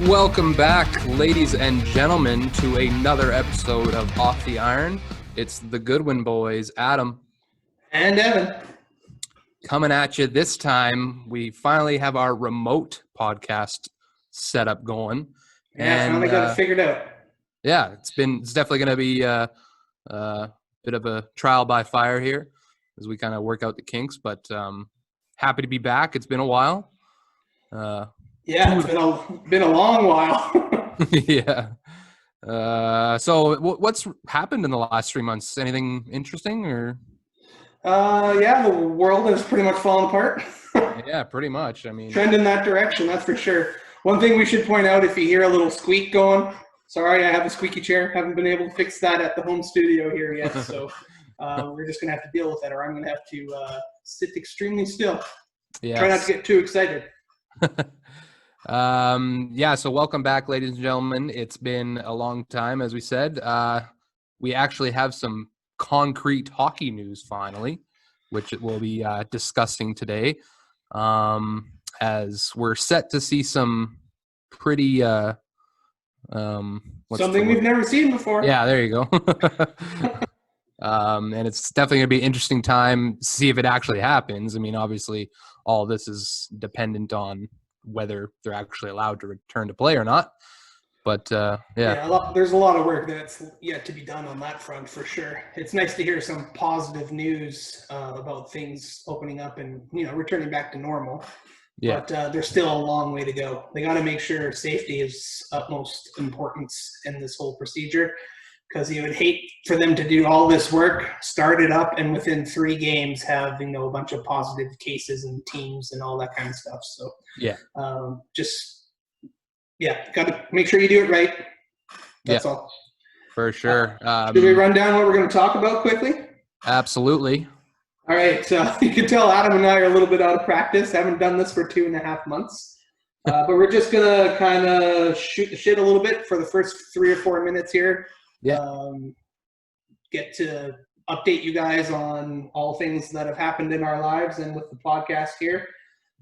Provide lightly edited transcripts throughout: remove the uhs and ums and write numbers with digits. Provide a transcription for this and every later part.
Welcome back, ladies and gentlemen, to another episode of Off the Iron. It's the Goodwin boys, Adam and Evan, coming at you this time. We finally have our remote podcast setup going. Yeah, finally got it figured out. Yeah, it's definitely going to be a bit of a trial by fire here as we kind of work out the kinks, but happy to be back. It's been a while. Yeah, it's been a long while. Yeah. So what's happened in the last 3 months? Anything interesting or? Yeah, the world has pretty much fallen apart. Yeah, pretty much. I mean, trend in that direction, that's for sure. One thing we should point out, if you hear a little squeak going, sorry, I have a squeaky chair. Haven't been able to fix that at the home studio here yet, so we're just gonna have to deal with it, or I'm gonna have to sit extremely still. Yes. Try not to get too excited. So welcome back, ladies and gentlemen. It's been a long time, as we said. We actually have some concrete hockey news finally, which we'll be discussing today, as we're set to see some pretty something we've never seen before. Yeah, there you go. And it's definitely gonna be an interesting time to see if it actually happens. I mean, obviously all this is dependent on whether they're actually allowed to return to play or not. But there's a lot of work that's yet to be done on that front for sure. It's nice to hear some positive news about things opening up and returning back to normal. Yeah. But there's still a long way to go. They got to make sure safety is utmost importance in this whole procedure, because you would hate for them to do all this work, start it up, and within 3 games have a bunch of positive cases and teams and all that kind of stuff. So got to make sure you do it right. That's all. For sure. Should we run down what we're going to talk about quickly? Absolutely. All right. So you can tell Adam and I are a little bit out of practice. Haven't done this for 2.5 months. But we're just going to kind of shoot the shit a little bit for the first 3 or 4 minutes here. Yeah. Get to update you guys on all things that have happened in our lives and with the podcast here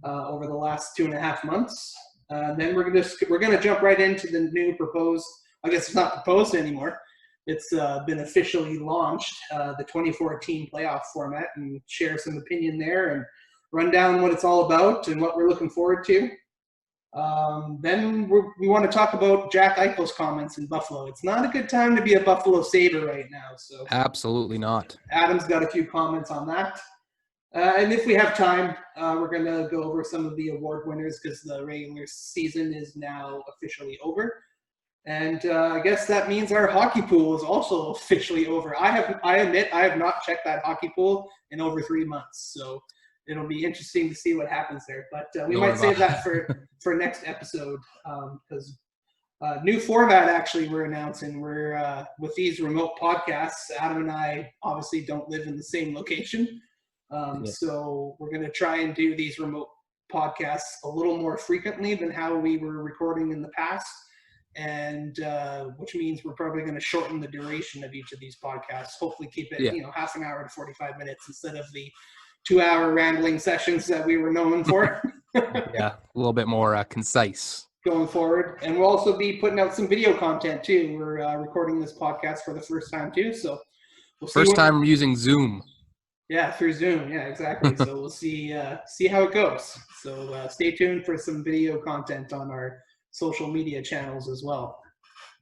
over the last 2.5 months. Then we're gonna jump right into the new proposed. I guess it's not proposed anymore. It's been officially launched, the 2014 playoff format, and share some opinion there and run down what it's all about and what we're looking forward to. Then we want to talk about Jack Eichel's comments in Buffalo. It's not a good time to be a Buffalo Sabre right now. So absolutely not. Adam's got a few comments on that. And if we have time, we're going to go over some of the award winners, because the regular season is now officially over. And I guess that means our hockey pool is also officially over. I admit I have not checked that hockey pool in over 3 months. So it'll be interesting to see what happens there. But we might save that for next episode, because new format actually we're announcing. We're with these remote podcasts, Adam and I obviously don't live in the same location. So we're going to try and do these remote podcasts a little more frequently than how we were recording in the past. And which means we're probably going to shorten the duration of each of these podcasts. Hopefully keep it, half an hour to 45 minutes instead of the 2-hour rambling sessions that we were known for. Yeah, a little bit more concise going forward. And we'll also be putting out some video content too. We're recording this podcast for the first time too. So we'll see. First time using Zoom. Yeah, through Zoom. Yeah, exactly. So we'll see how it goes. So stay tuned for some video content on our social media channels as well.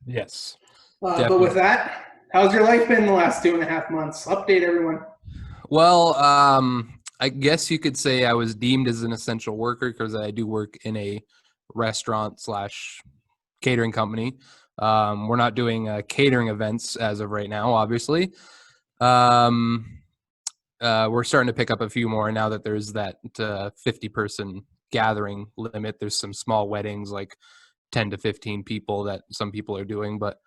Yes. But with that, how's your life been the last 2.5 months? Update everyone. Well, I guess you could say I was deemed as an essential worker because I do work in a restaurant/catering company. We're not doing catering events as of right now, obviously. We're starting to pick up a few more now that there's that 50-person gathering limit. There's some small weddings, like 10 to 15 people, that some people are doing, but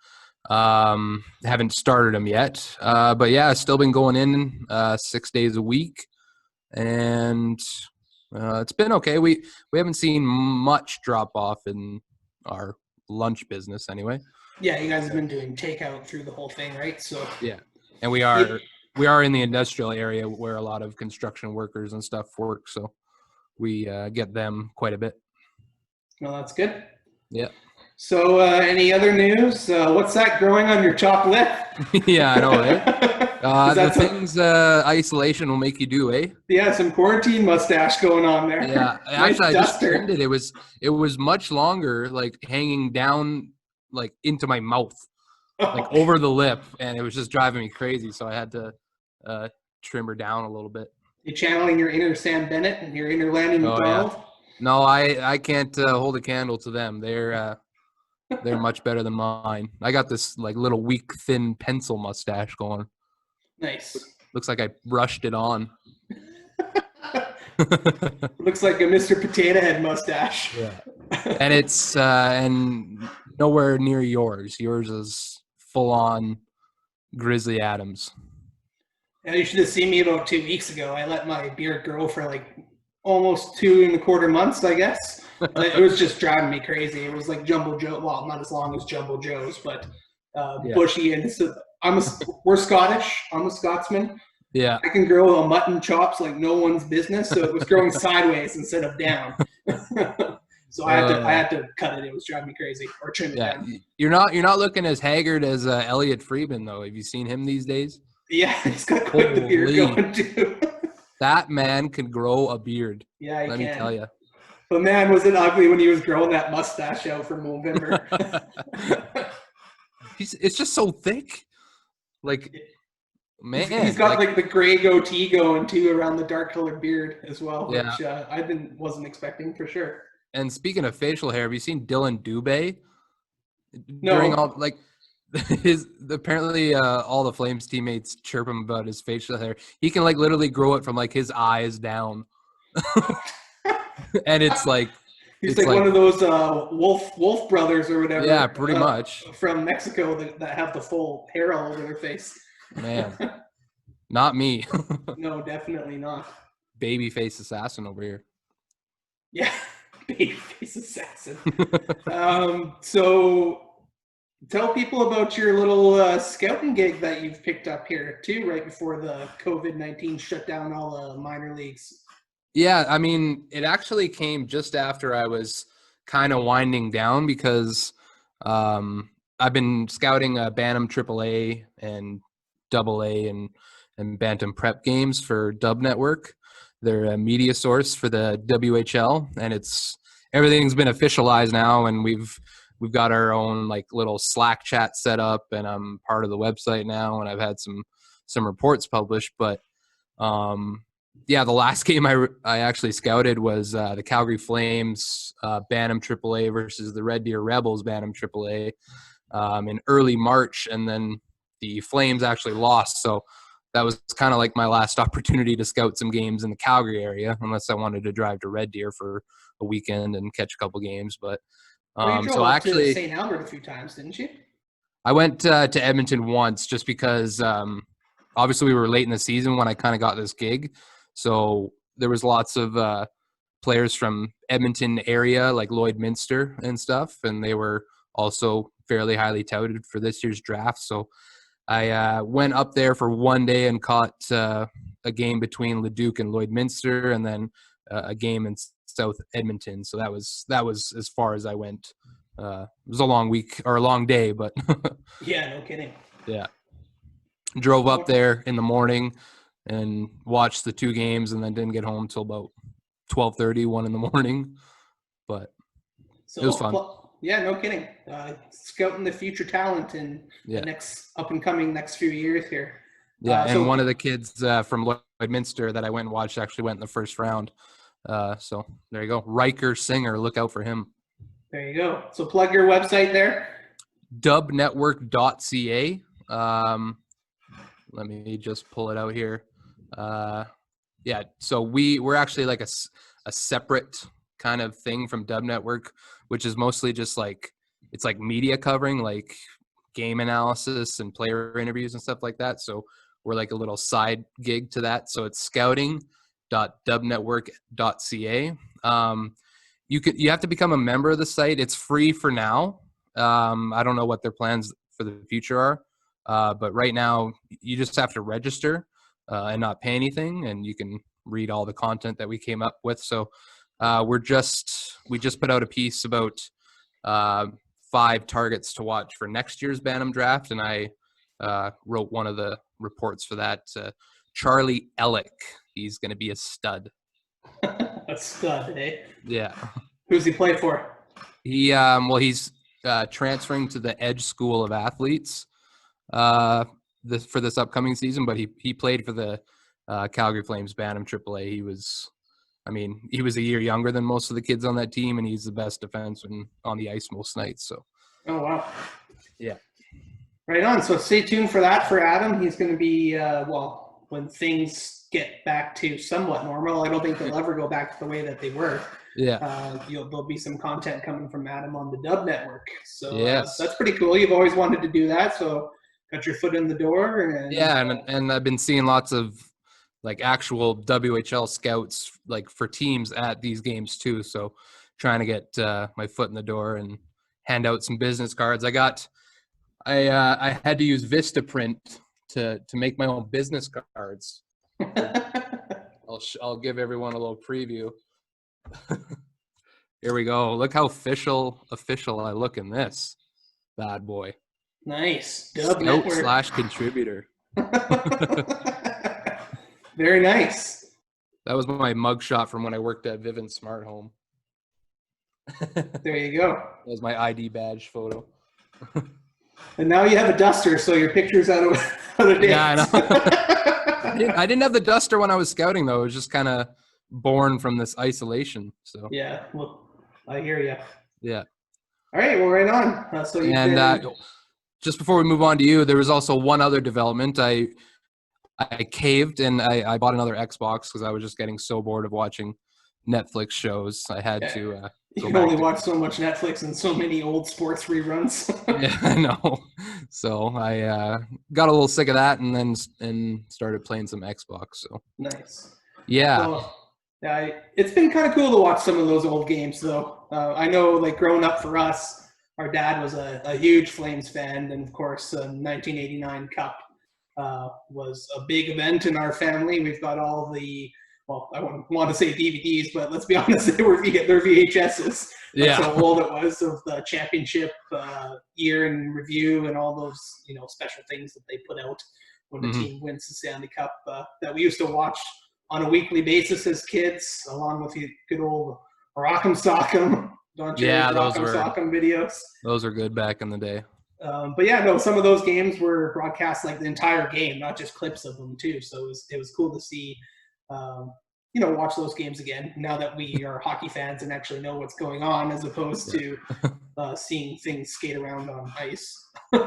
haven't started them yet. But yeah, I've still been going in 6 days a week, and it's been okay. We haven't seen much drop off in our lunch business anyway. Yeah, you guys have been doing takeout through the whole thing, right? So yeah, and we are in the industrial area where a lot of construction workers and stuff work, so we get them quite a bit. Well, that's good. Yeah. So, any other news? What's that growing on your top lip? Yeah, I know, eh? The Some, things isolation will make you do, eh? yeah, some quarantine mustache going on there. Yeah, Nice actually, I just duster. trimmed it. It was much longer, like hanging down, like into my mouth, like Oh, over the lip, and it was just driving me crazy. So I had to trim her down a little bit. you channeling your inner Sam Bennett and your inner Lanny Oh yeah, McDonald? no, I can't hold a candle to them. They're much better than mine. I got this like little weak, thin pencil mustache going. Nice. Looks like I brushed it on. Looks like a Mr. Potato Head mustache. Yeah, and it's and nowhere near yours. Yours is full on Grizzly Adams. Yeah, you should have seen me about 2 weeks ago. I let my beard grow for like almost 2.25 months, I guess. It was just driving me crazy. It was like Jumbo Joe. Well, not as long as Jumbo Joe's, but bushy. And so we're Scottish. I'm a Scotsman. Yeah. I can grow a mutton chops like no one's business. So it was growing sideways instead of down. So I had to cut it. It was driving me crazy, or trim it down. You're not looking as haggard as Elliot Friedman though. Have you seen him these days? Yeah, he's got quite the beard going too. That man can grow a beard. Yeah, let me tell you. But man, was it ugly when he was growing that mustache out from November. It's just so thick. Like, man. He's got like the gray goatee going too around the dark colored beard as well, which I wasn't expecting for sure. And speaking of facial hair, have you seen Dylan Dubé? No. During all like apparently all the Flames teammates chirp him about his facial hair. He can like literally grow it from like his eyes down. And it's like he's like one of those Wolf brothers or whatever. Yeah, pretty much. From Mexico that have the full hair all over their face. Man. Not me. No, definitely not. Babyface assassin over here. Yeah. Babyface assassin. So tell people about your little scouting gig that you've picked up here too, right before the COVID-19 shut down all the minor leagues. Yeah, I mean, it actually came just after I was kind of winding down because I've been scouting Bantam AAA and AA and Bantam Prep games for Dub Network. They're a media source for the WHL, and everything's been officialized now, and we've got our own like little Slack chat set up, and I'm part of the website now, and I've had some reports published. But yeah, the last game I actually scouted was the Calgary Flames Bantam AAA versus the Red Deer Rebels Bantam AAA in early March, and then the Flames actually lost. So that was kind of like my last opportunity to scout some games in the Calgary area, unless I wanted to drive to Red Deer for a weekend and catch a couple games. But you drove up to St. Albert a few times, didn't you? I went to Edmonton once just because obviously we were late in the season when I kind of got this gig. So there was lots of players from Edmonton area, like Lloydminster and stuff, and they were also fairly highly touted for this year's draft. So I went up there for one day and caught a game between Leduc and Lloydminster, and then a game in South Edmonton. So that was as far as I went. It was a long week or a long day, but yeah, no kidding. Yeah, drove up there in the morning and watched the two games, and then didn't get home till about 12:30, 1 in the morning. But it was fun. Yeah, no kidding. Scouting the future talent in the next up and coming next few years here. Yeah, and one of the kids from Lloydminster that I went and watched actually went in the first round. So there you go. Riker Singer, look out for him. There you go. So plug your website there. Dubnetwork.ca. Let me just pull it out here. Yeah, so we're actually like a separate kind of thing from Dub Network, which is mostly just like it's like media covering, like game analysis and player interviews and stuff like that. So we're like a little side gig to that. So it's scouting.dubnetwork.ca. You have to become a member of the site. It's free for now. I don't know what their plans for the future are, but right now you just have to register and not pay anything, and you can read all the content that we came up with. So we just put out a piece about 5 targets to watch for next year's Bantam draft, and I wrote one of the reports for that. Charlie Ellick, he's going to be a stud. A stud, eh? Yeah. Who's he play for? He's transferring to the Edge School of Athletes for this upcoming season, but he played for the Calgary Flames Bantam AAA. He was a year younger than most of the kids on that team, and he's the best defenseman on the ice most nights. So. Oh, wow. Yeah. Right on. So stay tuned for that for Adam. He's going to be, when things get back to somewhat normal, I don't think they'll ever go back to the way that they were. Yeah. There'll be some content coming from Adam on the Dub Network. So yes. That's pretty cool. You've always wanted to do that. So got your foot in the door. And I've been seeing lots of like actual WHL scouts like for teams at these games too. So trying to get my foot in the door and hand out some business cards. I had to use Vistaprint to make my own business cards. I'll give everyone a little preview. Here we go. Look how official I look in this bad boy. Nice. Scout/contributor. Very nice. That was my mugshot from when I worked at Vivint Smart Home. There you go. That was my ID badge photo. And now you have a duster, so your picture's out of date. Yeah, I know. I didn't have the duster when I was scouting, though. It was just kind of born from this isolation. So yeah, well, I hear you. Yeah. All right, well, right on. Just before we move on to you, there was also one other development. I caved and I bought another Xbox because I was just getting so bored of watching Netflix shows. I had to. You can only watch so much Netflix and so many old sports reruns. Yeah, I know. So I got a little sick of that and then started playing some Xbox. So nice. Yeah. Well, it's been kind of cool to watch some of those old games, though. I know, like, growing up for us, our dad was a huge Flames fan, and of course, 1989 Cup was a big event in our family. We've got all the, well, I wouldn't want to say DVDs, but let's be honest, they're VHSs. Yeah. That's how old it was, of the championship year in review and all those, special things that they put out when the team wins the Stanley Cup that we used to watch on a weekly basis as kids, along with the good old Rock'em Sock'em, Rock'em Sock'em videos. Those are good back in the day. But yeah, no, some of those games were broadcast like the entire game, not just clips of them too. So it was cool to see, watch those games again now that we are hockey fans and actually know what's going on, as opposed to seeing things skate around on ice.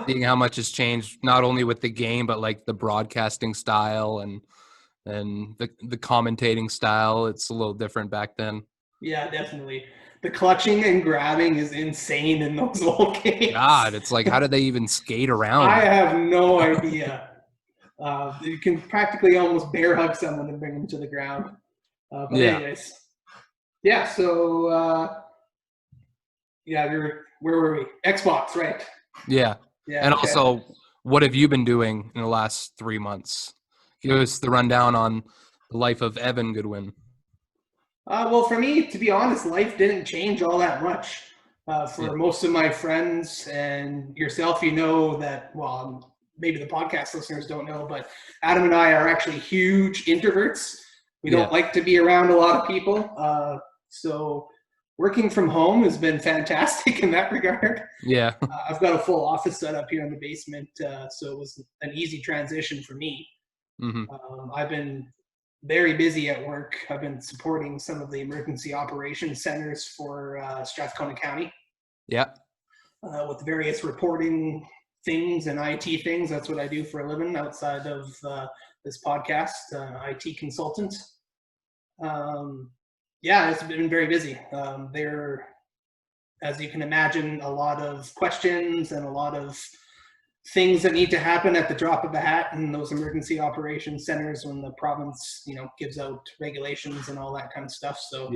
Seeing how much has changed, not only with the game, but like the broadcasting style and the commentating style. It's a little different back then. Yeah, definitely. The clutching and grabbing is insane in those old games. God, it's like, how did they even skate around? I have no idea. You can practically almost bear hug someone and bring them to the ground. Anyways. Yeah, so, where were we? Xbox, right? Yeah. And okay. Also, what have you been doing in the last 3 months? Give us the rundown on the life of Evan Goodwin. Well, for me, to be honest, life didn't change all that much. For most of my friends and yourself, that, well, maybe the podcast listeners don't know, but Adam and I are actually huge introverts. We don't like to be around a lot of people. So working from home has been fantastic in that regard. Yeah. I've got a full office set up here in the basement, so it was an easy transition for me. Mm-hmm. I've been very busy at work. I've been supporting some of the emergency operations centers for Strathcona County. Yeah. With various reporting things and IT things. That's what I do for a living outside of this podcast, IT consultant. It's been very busy. There, as you can imagine, a lot of questions and a lot of things that need to happen at the drop of a hat in those emergency operations centers when the province, gives out regulations and all that kind of stuff. So,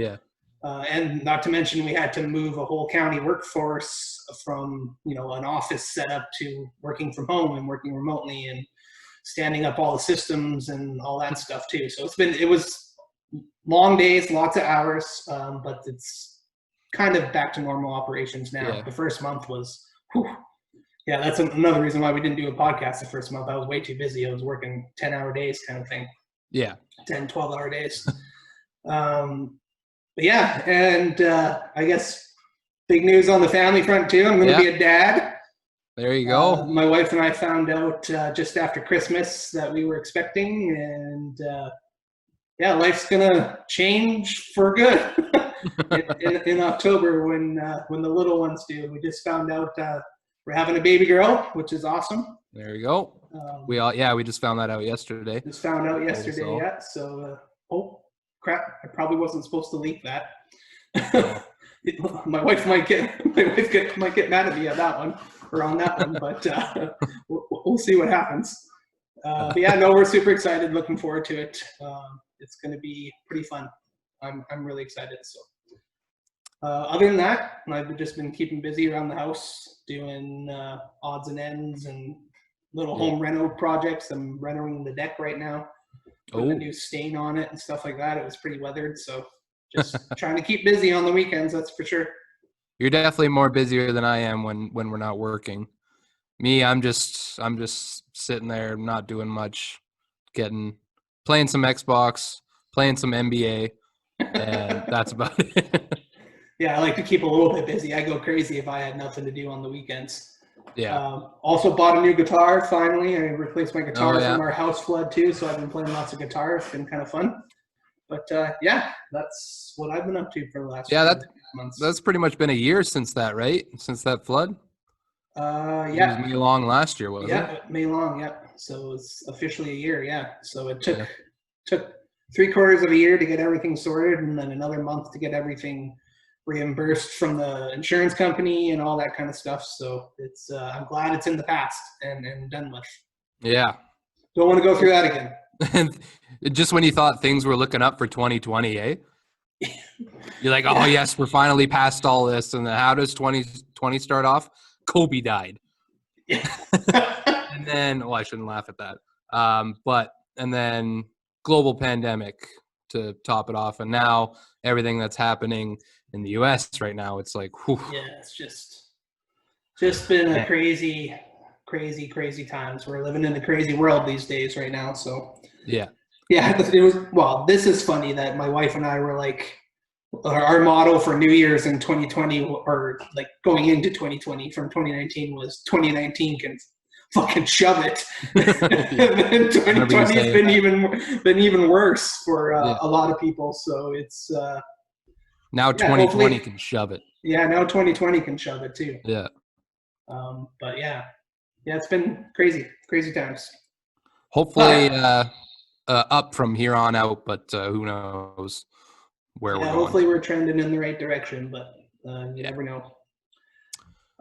and not to mention, we had to move a whole county workforce from, an office setup to working from home and working remotely and standing up all the systems and all that stuff too. So it was long days, lots of hours, but kind of back to normal operations now. Yeah. The first month was, whew. Yeah, that's another reason why we didn't do a podcast the first month. I was way too busy. I was working 10-hour days kind of thing. Yeah. 10, 12-hour days. But yeah, and I guess big news on the family front too. I'm going to be a dad. There you go. My wife and I found out just after Christmas that we were expecting, and yeah, life's going to change for good in October when the little ones do. We just found out we're having a baby girl, which is awesome. There you go. We just found that out yesterday. Just found out yesterday, yeah. So, oh crap! I probably wasn't supposed to leak that. My wife might get mad at me at that one or on that one, but we'll see what happens. But yeah, no, we're super excited. Looking forward to it. It's going to be pretty fun. I'm really excited. So, other than that, I've just been keeping busy around the house, doing odds and ends and little home reno projects. I'm renovating the deck right now, putting a new stain on it and stuff like that. It was pretty weathered, so just trying to keep busy on the weekends. That's for sure. You're definitely more busier than I am when we're not working. Me, I'm just sitting there, not doing much, playing some Xbox, playing some NBA, and that's about it. Yeah, I like to keep a little bit busy. I go crazy if I had nothing to do on the weekends. Yeah. Also bought a new guitar finally. I replaced my guitar from our house flood too, so I've been playing lots of guitar. It's been kind of fun. But yeah, that's what I've been up to for the last months. That's pretty much been a year since that, right? Since that flood? Yeah. It was May long last year, wasn't it? Yeah, May long, yeah. So it's officially a year, yeah. So it took 3/4 of a year to get everything sorted, and then another month to get everything reimbursed from the insurance company and all that kind of stuff. So it's I'm glad it's in the past and done with. Yeah. Don't want to go through that again. And just when you thought things were looking up for 2020, eh? You're like, oh yes, we're finally past all this. And then how does 2020 start off? Kobe died. Yeah. And then, I shouldn't laugh at that. And then global pandemic to top it off. And now everything that's happening in the US right now, it's like, whew. Yeah, it's just been a crazy times. We're living in a crazy world these days right now. So yeah, it was, well, this is funny that my wife and I were like, our motto for New Year's in 2020, or like going into 2020 from 2019, was 2019 can fucking shove it. And then 2020 has been even worse for a lot of people. So it's now 2020 can shove it. Yeah, now 2020 can shove it too. Yeah. But yeah, it's been crazy times. Hopefully up from here on out, but who knows where we're going. Hopefully we're trending in the right direction, but you never know.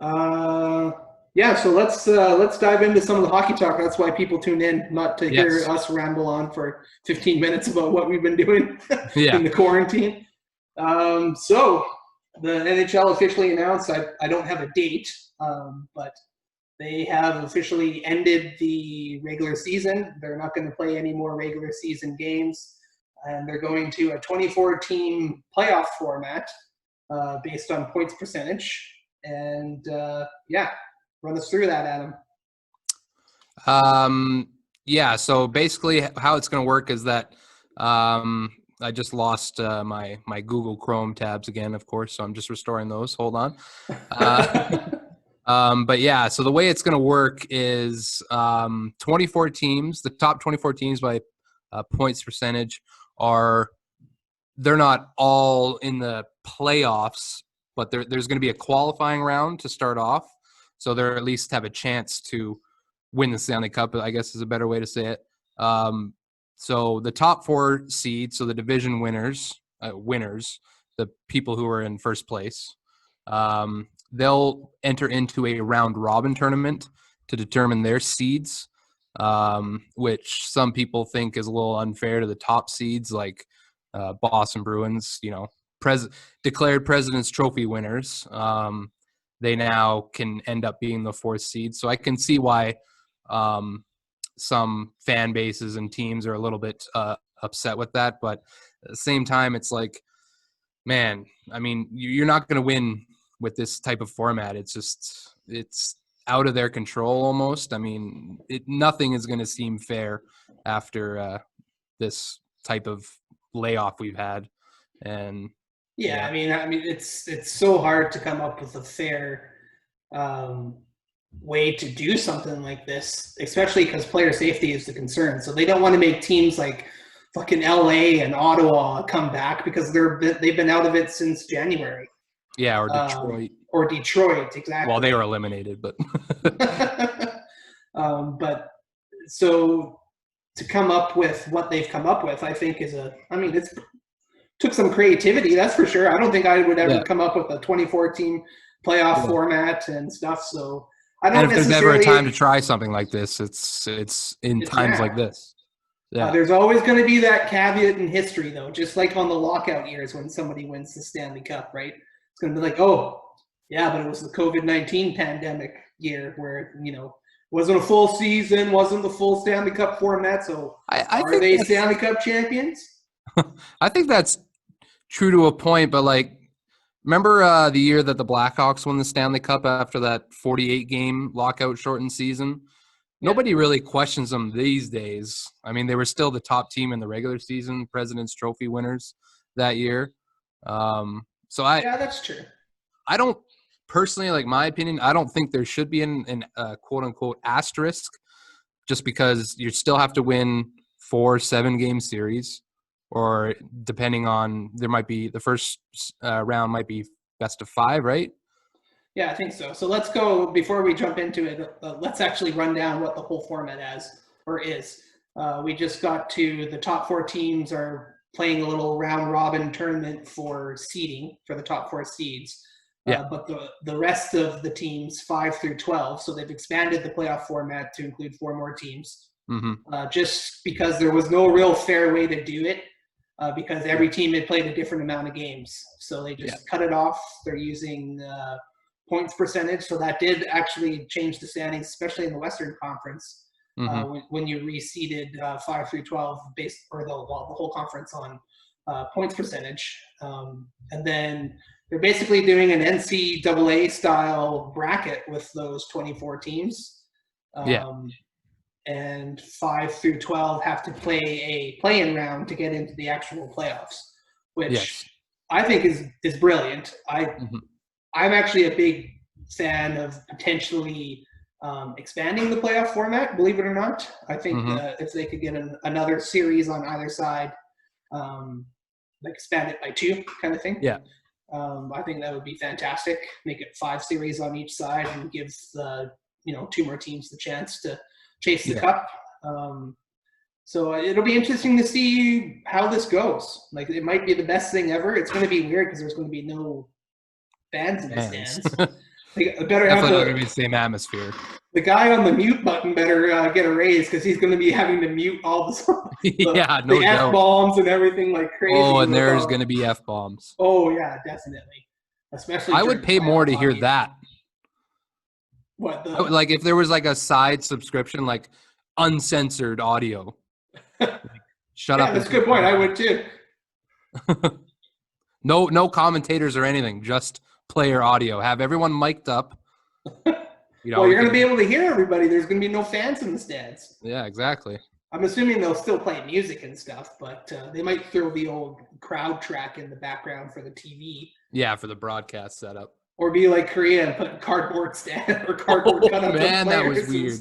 So let's dive into some of the hockey talk. That's why people tune in, not to hear us ramble on for 15 minutes about what we've been doing in the quarantine. So the NHL officially announced, I don't have a date, but they have officially ended the regular season. They're not going to play any more regular season games, and they're going to a 24-team playoff format based on points percentage. And run us through that, Adam. So basically how it's going to work is that I just lost my Google Chrome tabs again, of course, so I'm just restoring those. Hold on. So the way it's going to work is 24 teams, the top 24 teams by points percentage they're not all in the playoffs, but there's going to be a qualifying round to start off. So they at least have a chance to win the Stanley Cup, I guess is a better way to say it. So the top 4 seeds, so the division winners, the people who are in first place, they'll enter into a round robin tournament to determine their seeds, which some people think is a little unfair to the top seeds, like Boston Bruins, declared President's Trophy winners. They now can end up being the 4th seed. So I can see why some fan bases and teams are a little bit upset with that. But at the same time, it's like Man, I mean, you're not going to win with this type of format. It's out of their control almost. I mean, nothing is going to seem fair after this type of layoff we've had. And yeah. I mean, it's so hard to come up with a fair way to do something like this, especially because player safety is the concern. So they don't want to make teams like fucking LA and Ottawa come back because they've been out of it since January. Yeah, or Detroit. Or Detroit, exactly. Well, they were eliminated, but but so to come up with what they've come up with, I think it's took some creativity, that's for sure. I don't think I would ever come up with a 24-team playoff format and stuff. So I don't. And if there's ever a time to try something like this, it's times like this. Yeah. There's always going to be that caveat in history, though, just like on the lockout years when somebody wins the Stanley Cup, right? It's going to be like, oh, yeah, but it was the COVID-19 pandemic year where, wasn't a full season, wasn't the full Stanley Cup format, so are they Stanley Cup champions? I think that's true to a point, but, remember the year that the Blackhawks won the Stanley Cup after that 48-game lockout-shortened season? Nobody really questions them these days. I mean, they were still the top team in the regular season, President's Trophy winners that year. Yeah, that's true. I don't personally, my opinion, I don't think there should be an quote-unquote asterisk just because you still have to win 4 7-game series, or depending on, there might be the first round might be best of 5, right? Yeah, I think so. So let's go, before we jump into it, let's actually run down what the whole format is. We just got to the top 4 teams are playing a little round robin tournament for seeding for the top 4 seeds. But the rest of the teams, 5 through 12, so they've expanded the playoff format to include 4 more teams. Just because there was no real fair way to do it, because every team had played a different amount of games. So they just cut it off. They're using points percentage, so that did actually change the standings, especially in the Western Conference, when you reseeded 5 through 12 based, or the whole conference on points percentage. And then they're basically doing an NCAA style bracket with those 24 teams. And 5 through 12 have to play a play-in round to get into the actual playoffs, which I think is brilliant. I'm actually a big fan of potentially expanding the playoff format, believe it or not. I think if they could get another series on either side, expand it by 2 kind of thing. Yeah. I think that would be fantastic. Make it 5 series on each side and give the 2 more teams the chance to chase the cup. So it'll be interesting to see how this goes. It might be the best thing ever. It's going to be weird because there's going to be no fans in the stands. Definitely not going to be the same atmosphere. The guy on the mute button better get a raise because he's going to be having to mute all the F-bombs and everything like crazy. Oh, and there's going to be F-bombs. Oh, yeah, definitely. Especially I would pay more to hear that. What? If there was a side subscription, uncensored audio. Shut up. That's a good point. I would too. No commentators or anything, just player audio. Have everyone mic'd up. Well, you're going to be able to hear everybody. There's going to be no fans in the stands. Yeah, exactly. I'm assuming they'll still play music and stuff, but they might throw the old crowd track in the background for the TV. Yeah, for the broadcast setup. Or be like Korea and put cardboard stand or cardboard cut-ups. Man, that was weird.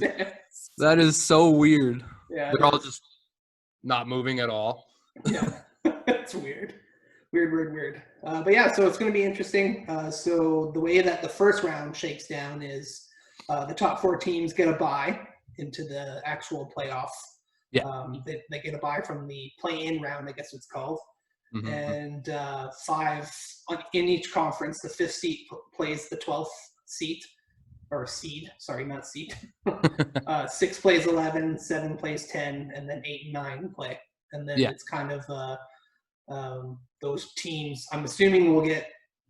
That is so weird. Yeah, they're all just not moving at all. Yeah, it's weird. Weird. But yeah, so it's going to be interesting. So the way that the first round shakes down is the top 4 teams get a bye into the actual playoff. Yeah. They get a bye from the play-in round, I guess it's called. And 5 in each conference. The 5th seed plays the 12th seed. Or seed, sorry, not seed. 6 plays 11, 7 plays 10, and then 8 and 9 play. And then it's kind of those teams, I'm assuming will get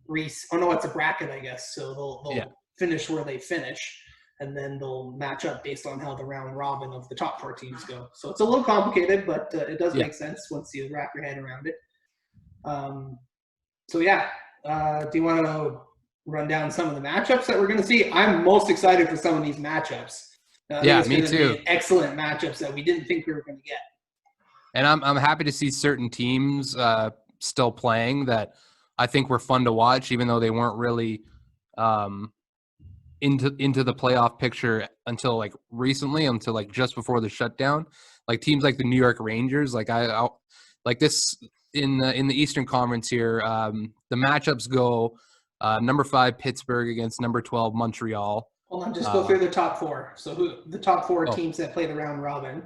it's a bracket, I guess. So they'll finish where they finish, and then they'll match up based on how the round robin of the top 4 teams go. So it's a little complicated, but it does make sense once you wrap your head around it. So yeah, do you want to run down some of the matchups that we're going to see? I'm most excited for some of these matchups. I think it's me going to too. be excellent matchups that we didn't think we were going to get. And I'm happy to see certain teams still playing that I think were fun to watch, even though they weren't really into the playoff picture until like recently, until like just before the shutdown. Like teams like the New York Rangers, like I like this in the Eastern Conference here. The matchups go number 5 Pittsburgh against number 12 Montreal. Hold on, just go through the top 4. So who the top 4 teams that played a round robin?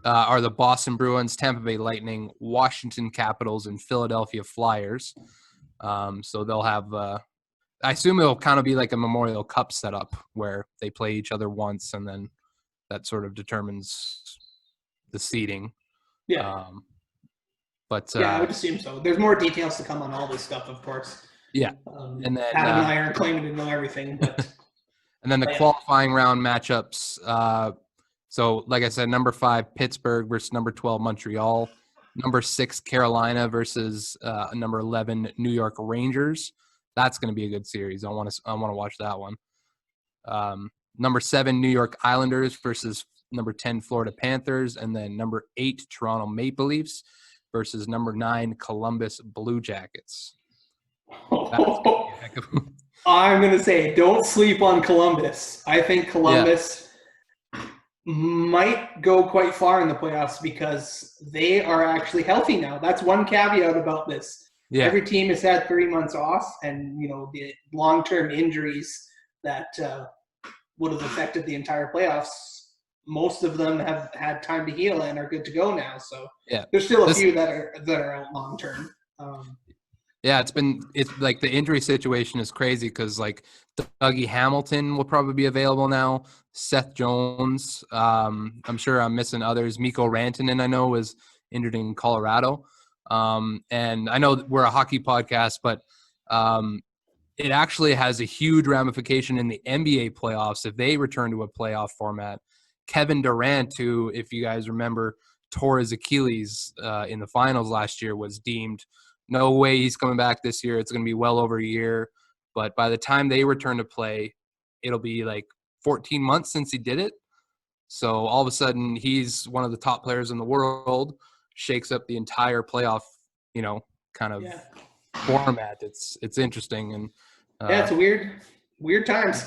Are the Boston Bruins, Tampa Bay Lightning, Washington Capitals, and Philadelphia Flyers. So they'll have I assume it'll kind of be like a Memorial Cup setup where they play each other once and then that sort of determines the seeding. Yeah. But I would assume so. There's more details to come on all this stuff, of course. Yeah. And then Adam and I aren't claiming to know everything, but and then the qualifying round matchups. So like I said, number 5 Pittsburgh versus number 12 Montreal, number 6 Carolina versus number 11 New York Rangers. That's going to be a good series. I want to watch that one. Number 7 New York Islanders versus number 10 Florida Panthers, and then number 8 Toronto Maple Leafs versus number 9 Columbus Blue Jackets. I'm going to say don't sleep on Columbus. I think Columbus might go quite far in the playoffs because they are actually healthy now. That's one caveat about this. Yeah. Every team has had 3 months off, and the long-term injuries that would have affected the entire playoffs, most of them have had time to heal and are good to go now. So there's still a few that are out long-term. It's like the injury situation is crazy because like Dougie Hamilton will probably be available now. Seth Jones, I'm sure I'm missing others. Mikko Rantanen, I know, was injured in Colorado. And I know we're a hockey podcast, but it actually has a huge ramification in the NBA playoffs if they return to a playoff format. Kevin Durant, who, if you guys remember, tore his Achilles in the finals last year, was deemed no way he's coming back this year. It's going to be well over a year. But by the time they return to play, it'll be like 14 months since he did it. So all of a sudden, he's one of the top players in the world, shakes up the entire playoff, kind of format. It's interesting. And it's weird times.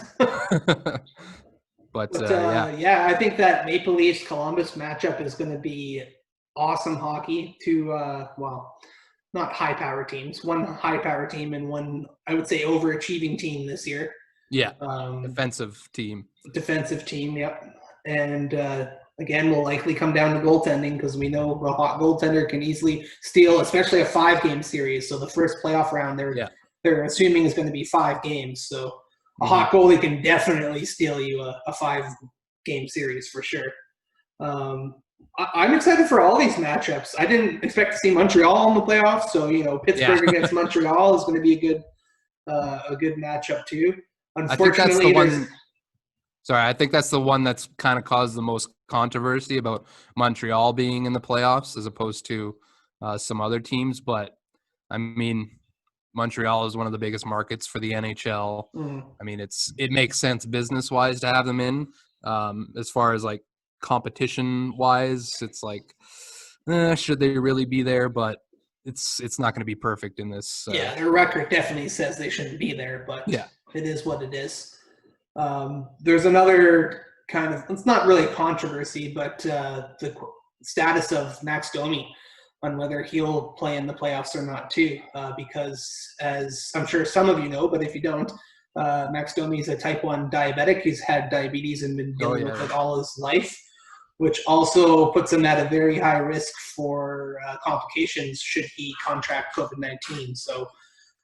But I think that Maple Leafs Columbus matchup is going to be awesome hockey to not high power teams, one high power team and one, I would say, overachieving team this year. Yeah. Defensive team. Yep. And again, will likely come down to goaltending because we know a hot goaltender can easily steal, especially a 5-game series. So the first playoff round, they're assuming is going to be 5 games. So a hot goalie can definitely steal you a 5-game series for sure. I'm excited for all these matchups. I didn't expect to see Montreal in the playoffs, so Pittsburgh against Montreal is going to be a good matchup too. Unfortunately, I think that's the one that's kind of caused the most controversy about Montreal being in the playoffs as opposed to some other teams. But I mean, Montreal is one of the biggest markets for the NHL. I mean, it makes sense business wise to have them in. As far as like competition wise, it's like should they really be there? But it's not going to be perfect in this. Their record definitely says they shouldn't be there, but it is what it is. There's another kind of, it's not really a controversy, but the status of Max Domi on whether he'll play in the playoffs or not too, because as I'm sure some of you know, but if you don't, Max Domi is a type 1 diabetic. He's had diabetes and been dealing with it all his life, which also puts him at a very high risk for complications should he contract COVID-19. So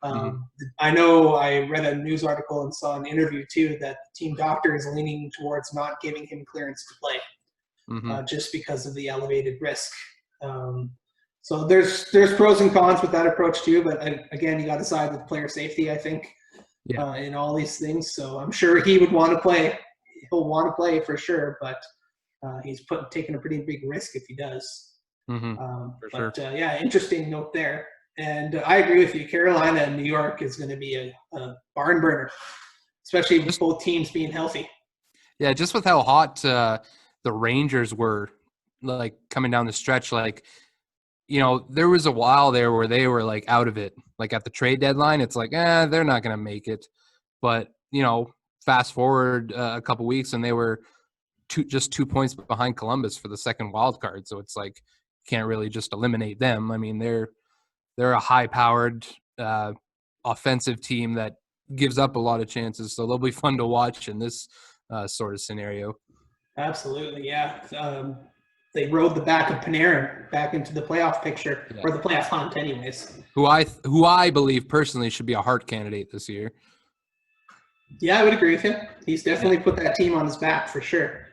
I know I read a news article and saw an interview too that the team doctor is leaning towards not giving him clearance to play just because of the elevated risk. So there's pros and cons with that approach too, but again, you got to side with player safety, I think, in all these things. So I'm sure he would want to play. He'll want to play for sure, but he's taking a pretty big risk if he does. For sure. Interesting note there. And I agree with you. Carolina and New York is going to be a barn burner, especially with both teams being healthy. Yeah, just with how hot the Rangers were, like coming down the stretch, like, you know, there was a while there where they were like out of it. Like at the trade deadline, it's like, they're not going to make it. But, you know, fast forward a couple weeks and they were just 2 points behind Columbus for the second wild card. So it's like, can't really just eliminate them. I mean, they're a high-powered offensive team that gives up a lot of chances. So they'll be fun to watch in this sort of scenario. Absolutely, yeah. They rode the back of Panarin back into the playoff picture, or the playoff hunt anyways. Who I believe personally should be a Hart candidate this year. Yeah, I would agree with him. He's definitely put that team on his back for sure.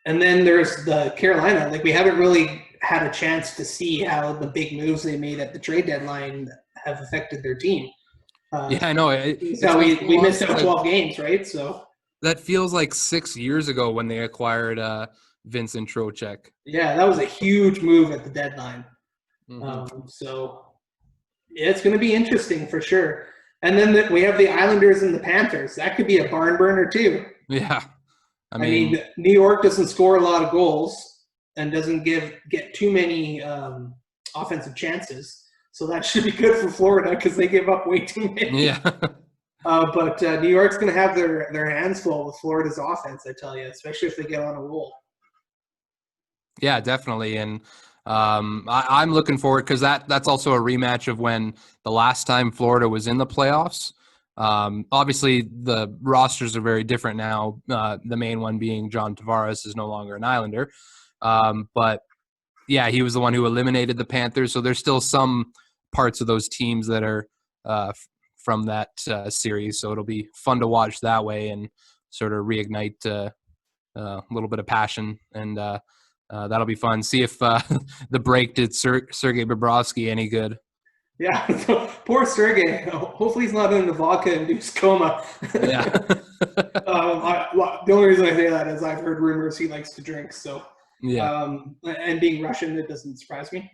And then there's the Carolina. Like, we haven't really had a chance to see how the big moves they made at the trade deadline have affected their team. I know. So we missed out 12 games, right? So that feels like 6 years ago when they acquired Vincent Trocheck. Yeah, that was a huge move at the deadline. So yeah, it's going to be interesting for sure. And then we have the Islanders and the Panthers. That could be a barn burner too. Yeah. I mean, New York doesn't score a lot of goals and doesn't get too many offensive chances. So that should be good for Florida because they give up way too many. Yeah. But New York's going to have their hands full with Florida's offense, I tell you, especially if they get on a roll. Yeah, definitely. And I'm looking forward because that's also a rematch of when the last time Florida was in the playoffs. Obviously, the rosters are very different now. The main one being John Tavares is no longer an Islander. But, yeah, he was the one who eliminated the Panthers. So there's still some parts of those teams that are from that series. So it'll be fun to watch that way and sort of reignite a little bit of passion. And that'll be fun. See if the break did Sergei Bobrovsky any good. Yeah, poor Sergei. Hopefully he's not in the vodka-induced coma. Yeah. The only reason I say that is I've heard rumors he likes to drink. So, yeah. And being Russian, it doesn't surprise me.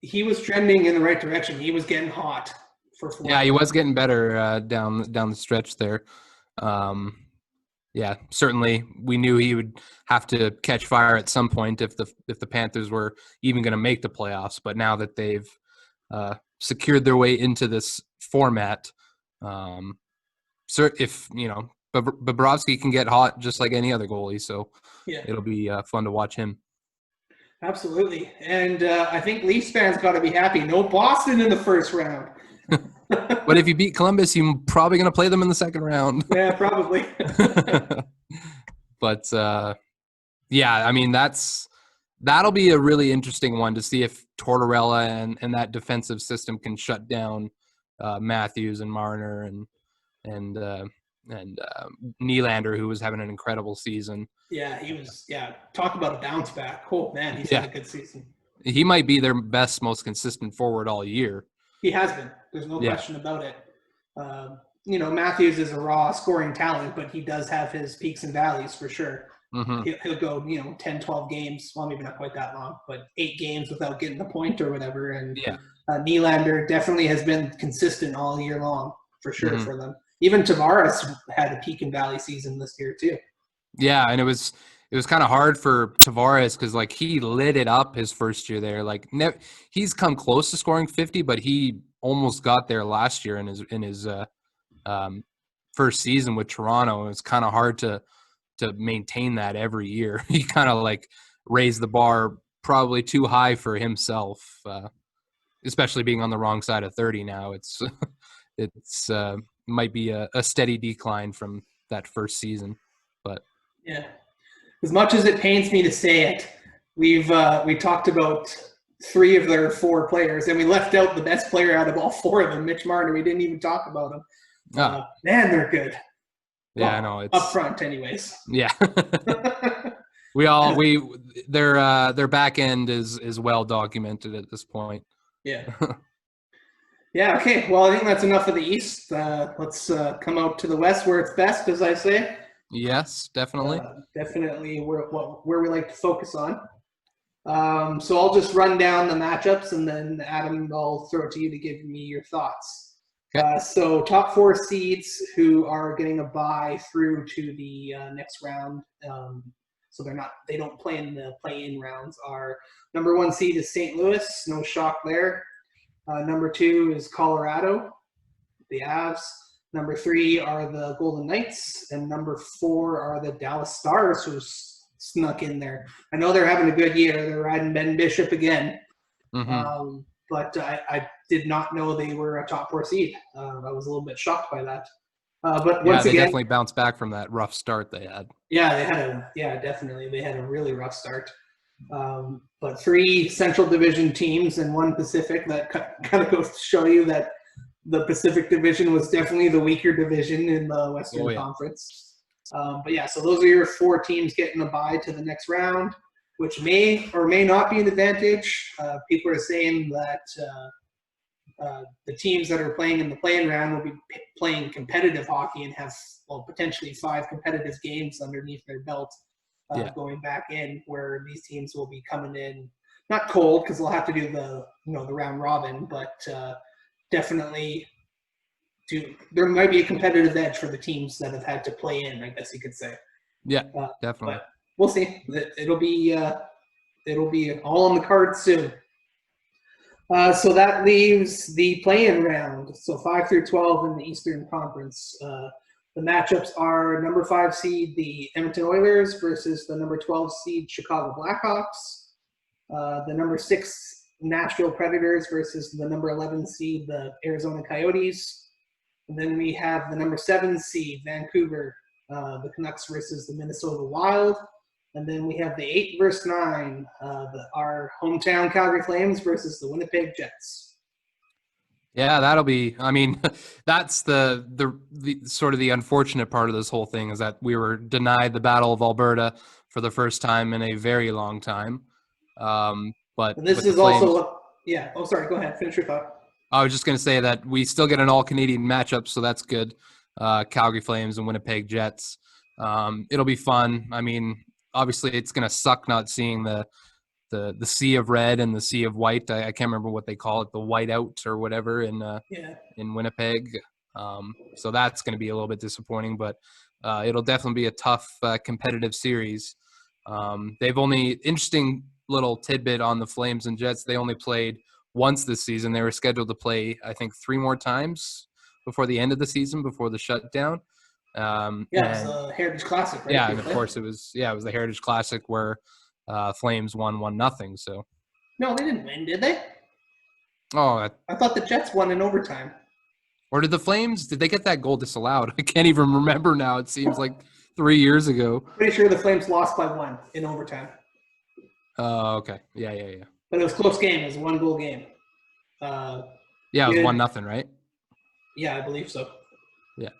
He was trending in the right direction. He was getting hot for Florida. Yeah, he was getting better down the stretch there. Yeah, certainly we knew he would have to catch fire at some point if the Panthers were even going to make the playoffs. But now that they've secured their way into this format, if Bobrovsky can get hot just like any other goalie, so yeah, it'll be fun to watch him. Absolutely, and I think Leafs fans got to be happy. No Boston in the first round. But if you beat Columbus, you're probably going to play them in the second round. Yeah, probably. But, yeah, I mean, that'll be a really interesting one to see if Tortorella and that defensive system can shut down Matthews and Marner and Nylander, who was having an incredible season. Yeah, he was. Yeah, talk about a bounce back. Oh, man, he's had a good season. He might be their best, most consistent forward all year. He has been. There's no question about it. Matthews is a raw scoring talent, but he does have his peaks and valleys for sure. Mm-hmm. He'll go, 10, 12 games. Well, maybe not quite that long, but 8 games without getting the point or whatever. And Nylander definitely has been consistent all year long for sure for them. Even Tavares had a peak and valley season this year too. Yeah, and it was kind of hard for Tavares because, like, he lit it up his first year there. Like, he's come close to scoring 50, but he almost got there last year in his first season with Toronto. And it's kind of hard to maintain that every year. He kind of like raised the bar probably too high for himself, especially being on the wrong side of 30 now. It's might be a steady decline from that first season, but yeah. As much as it pains me to say it, we talked about 3 of their 4 players, and we left out the best player out of all 4 of them, Mitch Marner. We didn't even talk about him. Man, they're good. Yeah, I know. It's up front, anyways. Yeah. Their back end is well documented at this point. Yeah. Yeah. Okay. Well, I think that's enough of the East. Let's come out to the West, where it's best, as I say. Yes, definitely. Definitely where we like to focus on. So I'll just run down the matchups, and then Adam, I'll throw it to you to give me your thoughts. Okay. So top 4 seeds who are getting a bye through to the next round. So they don't play in the play-in rounds. Are number 1 seed is St. Louis, no shock there. Number 2 is Colorado, the Avs. Number 3 are the Golden Knights, and number 4 are the Dallas Stars, who's snuck in there. I know they're having a good year. They're riding Ben Bishop again. Mm-hmm. But I did not know they were a top 4 seed. I was a little bit shocked by that. But once they again, definitely bounced back from that rough start they had. Definitely. They had a really rough start. But 3 Central Division teams and 1 Pacific. That kind of goes to show you that the Pacific Division was definitely the weaker division in the Western Conference. So those are your 4 teams getting a bye to the next round, which may or may not be an advantage. People are saying that the teams that are playing in the play-in round will be playing competitive hockey and have potentially 5 competitive games underneath their belt going back in, where these teams will be coming in not cold because they'll have to do the round robin, but definitely there might be a competitive edge for the teams that have had to play in, I guess you could say. Yeah, definitely. But we'll see. It'll be all on the cards soon. So that leaves the play-in round. So 5 through 12 in the Eastern Conference. The matchups are number 5 seed, the Edmonton Oilers, versus the number 12 seed, Chicago Blackhawks. The number 6 Nashville Predators versus the number 11 seed, the Arizona Coyotes. And then we have the number 7 seed, Vancouver, the Canucks versus the Minnesota Wild. And then we have the 8 versus 9, our hometown Calgary Flames versus the Winnipeg Jets. Yeah, that'll be. I mean, that's the sort of the unfortunate part of this whole thing is that we were denied the Battle of Alberta for the first time in a very long time. But and this is Flames, also yeah. Oh, sorry. Go ahead. Finish your thought. I was just going to say that we still get an all-Canadian matchup, so that's good. Calgary Flames and Winnipeg Jets. It'll be fun. I mean, obviously, it's going to suck not seeing the sea of red and the sea of white. I can't remember what they call it, the white out or whatever in Winnipeg. So that's going to be a little bit disappointing, but it'll definitely be a tough competitive series. They've only interesting little tidbit on the Flames and Jets. They only played once this season. They were scheduled to play, I think, 3 more times before the end of the season, before the shutdown. It was the Heritage Classic, right? Yeah, and of course it was the Heritage Classic where Flames won 1-0. So no, they didn't win, did they? Oh, I thought the Jets won in overtime. Or did the Flames? Did they get that goal disallowed? I can't even remember now. It seems like 3 years ago. Pretty sure the Flames lost by 1 in overtime. Oh, okay. Yeah. But it was a close game. It was a 1-goal game. It was 1-0, right? Yeah, I believe so. Yeah.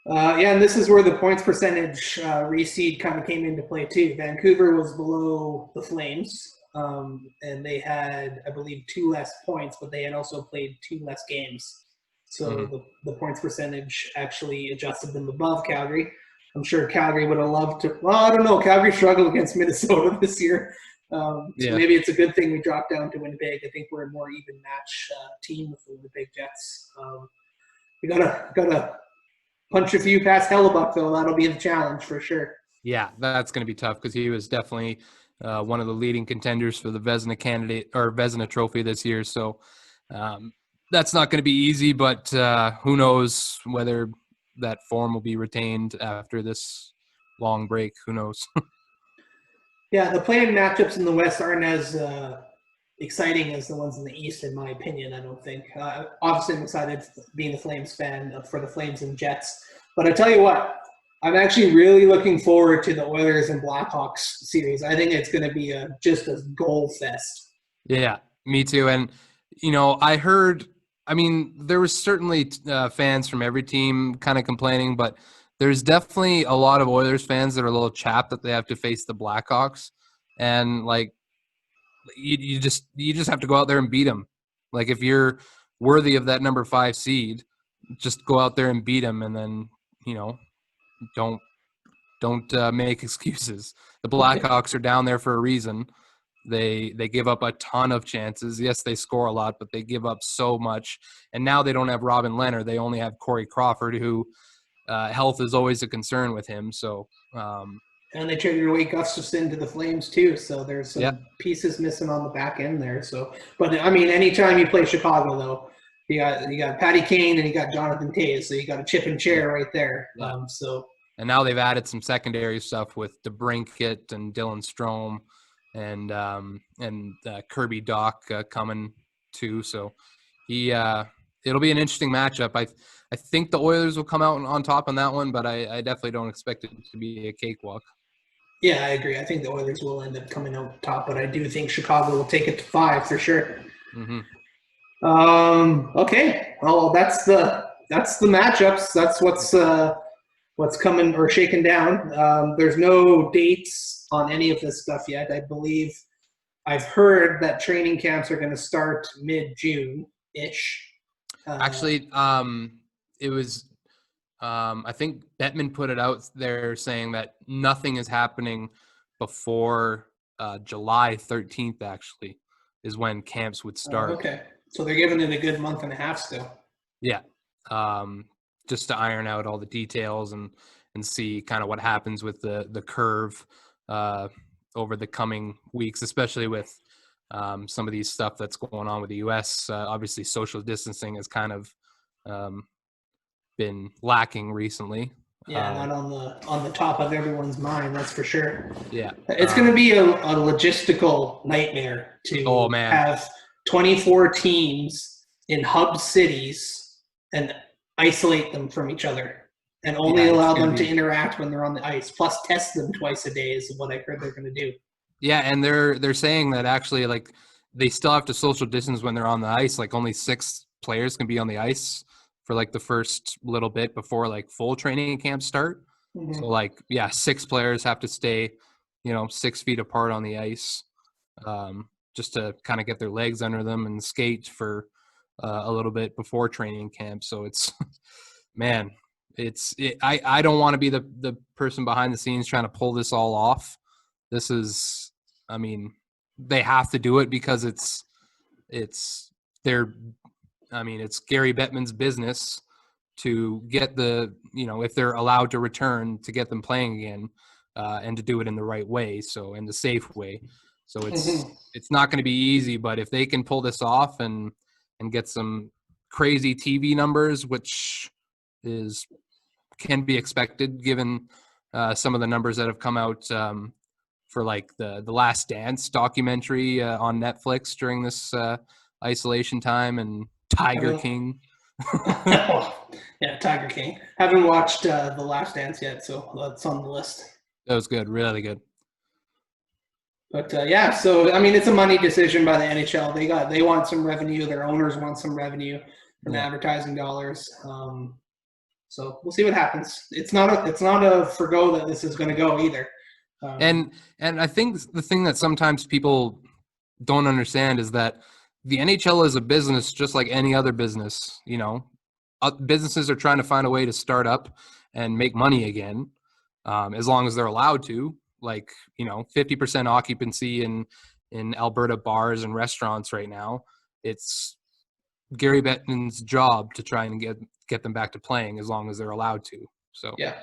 And this is where the points percentage reseed kind of came into play too. Vancouver was below the Flames, and they had, I believe, 2 less points, but they had also played 2 less games. So the points percentage actually adjusted them above Calgary. I'm sure Calgary would have loved to. Well, I don't know. Calgary struggled against Minnesota this year. So maybe it's a good thing we dropped down to Winnipeg. I think we're a more even match team with the Winnipeg Jets. We gotta punch a few past Hellebuck, though. That'll be the challenge for sure. Yeah, that's going to be tough because he was definitely one of the leading contenders for the Vezina Trophy this year. So that's not going to be easy, but who knows whether that form will be retained after this long break. Who knows? Yeah, the play-in matchups in the West aren't as exciting as the ones in the East, in my opinion, I don't think. Obviously, I'm excited being a Flames fan for the Flames and Jets. But I tell you what, I'm actually really looking forward to the Oilers and Blackhawks series. I think it's going to be just a goal fest. Yeah, me too. And, there was certainly fans from every team kind of complaining, but there's definitely a lot of Oilers fans that are a little chapped that they have to face the Blackhawks. And, you just have to go out there and beat them. Like, if you're worthy of that number 5 seed, just go out there and beat them, and then don't make excuses. The Blackhawks are down there for a reason. They give up a ton of chances. Yes, they score a lot, but they give up so much. And now they don't have Robin Leonard. They only have Corey Crawford, who health is always a concern with him. So and they traded away Gustafson to the Flames too, so there's some yeah. pieces missing on the back end there. So, but I mean, anytime you play Chicago, though, you got Patty Kane and you got Jonathan Toews, so you got a chip and chair right there. Yeah. So, and now they've added some secondary stuff with DeBrincat and Dylan Strome and Kirby Doc coming too. So it'll be an interesting matchup. I think the Oilers will come out on top on that one, but I definitely don't expect it to be a cakewalk. Yeah, I agree. I think the Oilers will end up coming out top, but I do think Chicago will take it to 5 for sure. Mm-hmm. Okay. Well, that's the matchups. That's what's coming or shaken down. There's no dates on any of this stuff yet. I believe I've heard that training camps are going to start mid-June-ish. Actually, it was I think Bettman put it out there saying that nothing is happening before July 13th, actually, is when camps would start. Okay. So they're giving it a good month and a half still. Yeah. Just to iron out all the details and see kind of what happens with the curve over the coming weeks, especially with some of these stuff that's going on with the U.S. Obviously, social distancing has kind of been lacking recently. Yeah, not on the top of everyone's mind, that's for sure. Yeah, it's going to be a logistical nightmare to have 24 teams in hub cities and isolate them from each other and only allow them to interact when they're on the ice, plus test them twice a day is what I heard they're going to do. Yeah, and they're saying that actually, like, they still have to social distance when they're on the ice. Like, only 6 players can be on the ice for like the first little bit before like full training camps start. Mm-hmm. So like, yeah, 6 players have to stay, 6 feet apart on the ice, just to kind of get their legs under them and skate for a little bit before training camp. So it's, man, I don't want to be the person behind the scenes trying to pull this all off. This is, I mean, they have to do it because it's Gary Bettman's business to get if they're allowed to return, to get them playing again, and to do it in the right way, so in the safe way. So it's not going to be easy, but if they can pull this off and get some crazy TV numbers, which can be expected given some of the numbers that have come out for like the Last Dance documentary on Netflix during this isolation time, and Tiger King. Yeah, Tiger King. Haven't watched The Last Dance yet, so that's on the list. That was good, really good. But yeah, so I mean, it's a money decision by the NHL. They want some revenue. Their owners want some revenue from advertising dollars. So we'll see what happens. It's not a forgo that this is going to go either. And I think the thing that sometimes people don't understand is that the NHL is a business just like any other business. Businesses are trying to find a way to start up and make money again, as long as they're allowed to. Like, 50% occupancy in Alberta bars and restaurants right now. It's Gary Bettman's job to try and get them back to playing as long as they're allowed to. So yeah.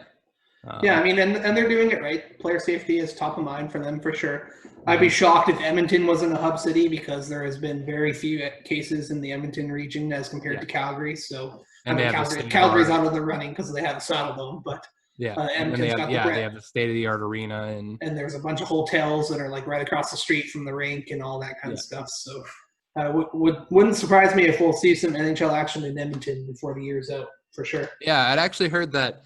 I mean, and they're doing it right. Player safety is top of mind for them for sure. I'd be shocked if Edmonton wasn't a hub city, because there has been very few cases in the Edmonton region as compared to Calgary. So Calgary's out of the running because they have a Saddle Dome, but Edmonton's got they have the state-of-the-art arena, and there's a bunch of hotels that are like right across the street from the rink and all that kind of stuff. So wouldn't surprise me if we'll see some NHL action in Edmonton before the year's out for sure. Yeah, I'd actually heard that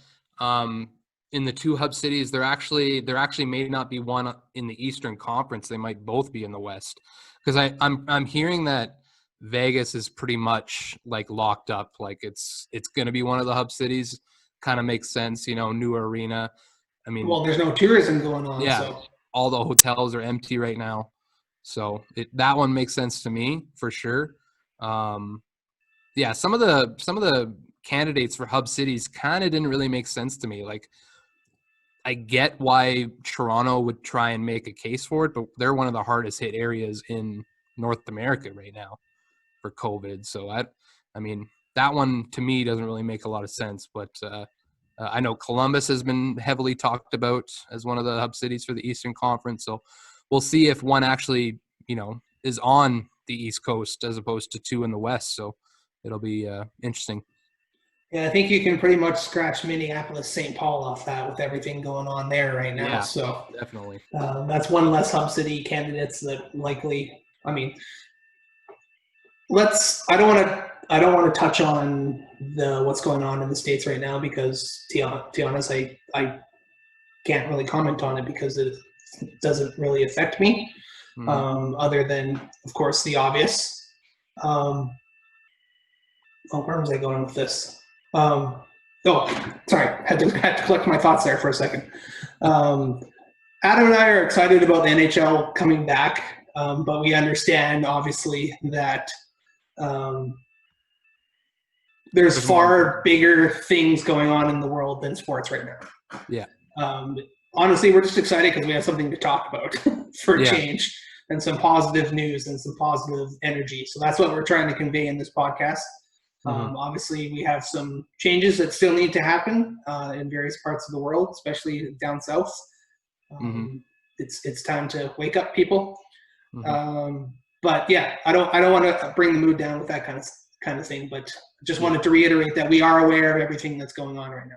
in the 2 hub cities, there actually may not be one in the Eastern Conference. They might both be in the West, because I'm hearing that Vegas is pretty much like locked up. Like it's going to be one of the hub cities. Kind of makes sense, new arena. I mean, well, there's no tourism going on. Yeah, so all the hotels are empty right now, so that one makes sense to me for sure. Yeah, some of the candidates for hub cities kind of didn't really make sense to me. Like, I get why Toronto would try and make a case for it, but they're one of the hardest hit areas in North America right now for COVID. So I mean, that one to me doesn't really make a lot of sense. But I know Columbus has been heavily talked about as one of the hub cities for the Eastern Conference. So we'll see if one actually, is on the East Coast as opposed to two in the West. So it'll be interesting. Yeah, I think you can pretty much scratch Minneapolis, St. Paul off that with everything going on there right now. Yeah, so definitely. That's one less hub city candidates that likely. I mean, I don't want to touch on what's going on in the States right now because, to be honest, I can't really comment on it because it doesn't really affect me, other than, of course, the obvious. Where was I going with this? Sorry, had to collect my thoughts there for a second. Adam and I are excited about the NHL coming back, but we understand, obviously, that there's far bigger things going on in the world than sports right now. Yeah. Honestly, we're just excited because we have something to talk about for a change and some positive news and some positive energy. So that's what we're trying to convey in this podcast. Obviously, we have some changes that still need to happen in various parts of the world, especially down south. It's time to wake up, people. But yeah, I don't want to bring the mood down with that kind of thing. But just wanted to reiterate that we are aware of everything that's going on right now.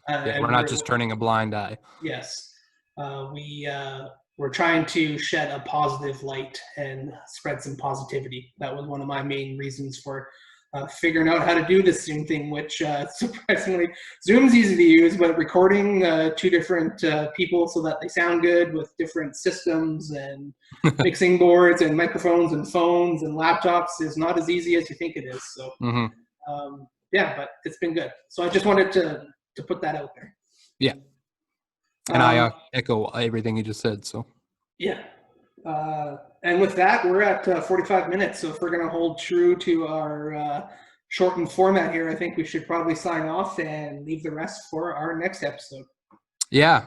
We're not just turning a blind eye. Yes, we're trying to shed a positive light and spread some positivity. That was one of my main reasons for figuring out how to do this Zoom thing, which surprisingly, Zoom's easy to use, but recording two different people so that they sound good with different systems and mixing boards and microphones and phones and laptops is not as easy as you think it is. So, but it's been good. So I just wanted to put that out there. Yeah. And I echo everything you just said. So. Yeah. And with that, we're at 45 minutes. So if we're going to hold true to our shortened format here, I think we should probably sign off and leave the rest for our next episode. Yeah.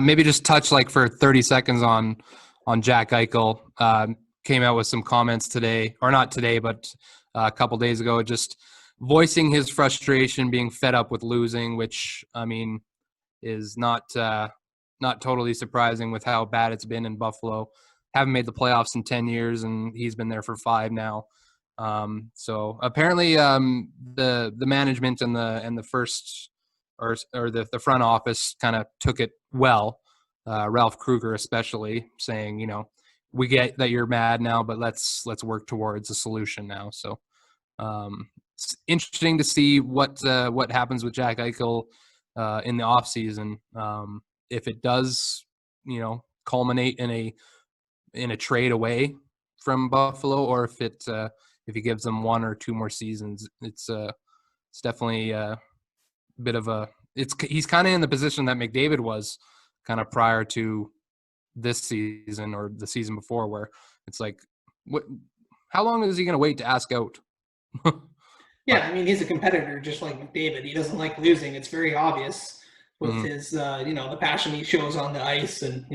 Maybe just touch for 30 seconds on Jack Eichel. Came out with some comments today, or not today, but a couple days ago, just voicing his frustration, being fed up with losing, which, I mean, is not totally surprising with how bad it's been in Buffalo. Haven't made the playoffs in 10 years, and he's been there for 5 now. So apparently, the management and the first or the front office kind of took it well. Ralph Kruger especially, saying, we get that you're mad now, but let's work towards a solution now. So it's interesting to see what happens with Jack Eichel in the off season. If it does, culminate in a trade away from Buffalo, or if he gives them 1 or 2 more seasons, it's definitely a bit of he's kind of in the position that McDavid was kind of prior to this season or the season before, where it's how long is he going to wait to ask out? Yeah, I mean, he's a competitor just like McDavid. He doesn't like losing. It's very obvious with his, the passion he shows on the ice. And,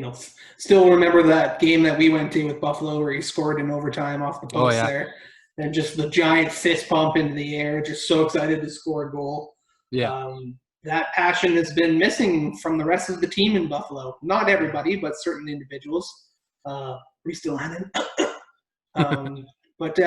still remember that game that we went to with Buffalo where he scored in overtime off the post there. And just the giant fist pump into the air, just so excited to score a goal. Yeah. That passion has been missing from the rest of the team in Buffalo. Not everybody, but certain individuals. We still have it. But,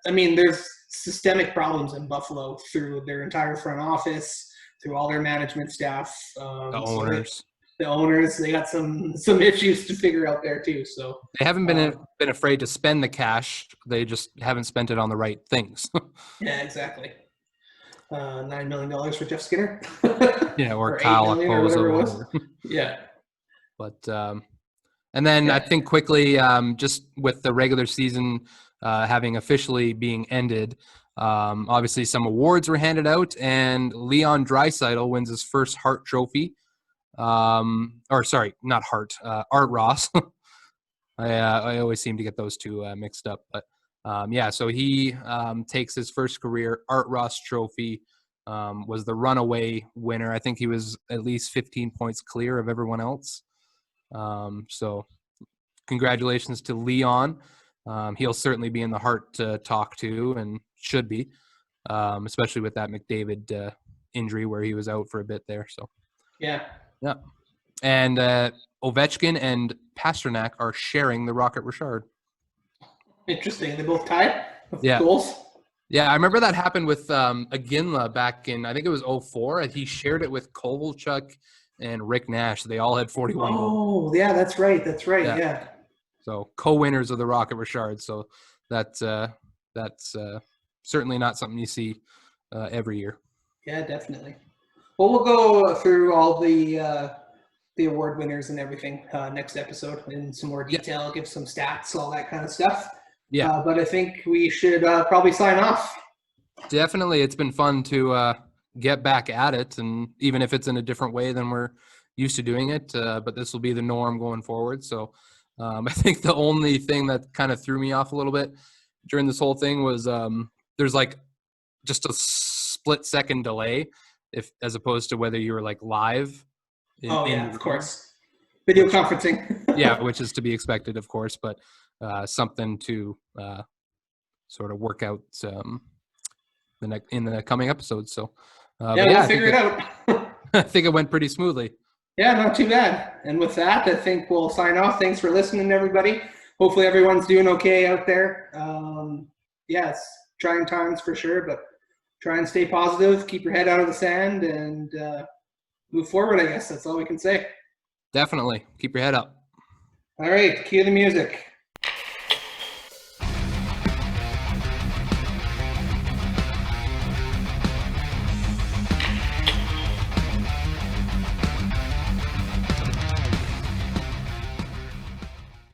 I mean, there's systemic problems in Buffalo through their entire front office, through all their management staff. The owners. The owners, they got some issues to figure out there too. So they haven't been afraid to spend the cash. They just haven't spent it on the right things. Yeah, exactly. $9 million for Jeff Skinner. Yeah, or Kyle Okposo. Yeah. But and then I think quickly, just with the regular season having officially being ended, obviously some awards were handed out, and Leon Draisaitl wins his first Hart Trophy. Or sorry, not Hart, Art Ross. I always seem to get those two mixed up, but so he takes his first career Art Ross Trophy was the runaway winner. I think he was at least 15 points clear of everyone else. So congratulations to Leon. He'll certainly be in the Hart to talk to, and should be, especially with that McDavid injury where he was out for a bit there. So yeah. And Ovechkin and Pasternak are sharing the Rocket Richard. Interesting. They both tied with Yeah. goals. Yeah, I remember that happened with Iginla back in, I think it was 2004. He shared it with Kovalchuk and Rick Nash. They all had 41 goals. Oh, yeah, that's right. Yeah. So co-winners of the Rocket Richard. So that's certainly not something you see every year. Yeah, definitely. Well, we'll go through all the award winners and everything next episode in some more detail. I'll give some stats, all that kind of stuff. Yeah. But I think we should probably sign off. Definitely. It's been fun to get back at it, and even if it's in a different way than we're used to doing it, but this will be the norm going forward. So I think the only thing that kind of threw me off a little bit during this whole thing was there's like just a split-second delay as opposed to whether you were like live. Of course. Video conferencing. Yeah, which is to be expected, of course, but something to sort of work out in the coming episodes. So we'll figure it out. I think it went pretty smoothly. Yeah, not too bad. And with that, I think we'll sign off. Thanks for listening, everybody. Hopefully everyone's doing okay out there. It's trying times for sure, but try and stay positive, keep your head out of the sand, and move forward, I guess. That's all we can say. Definitely. Keep your head up. All right, cue the music.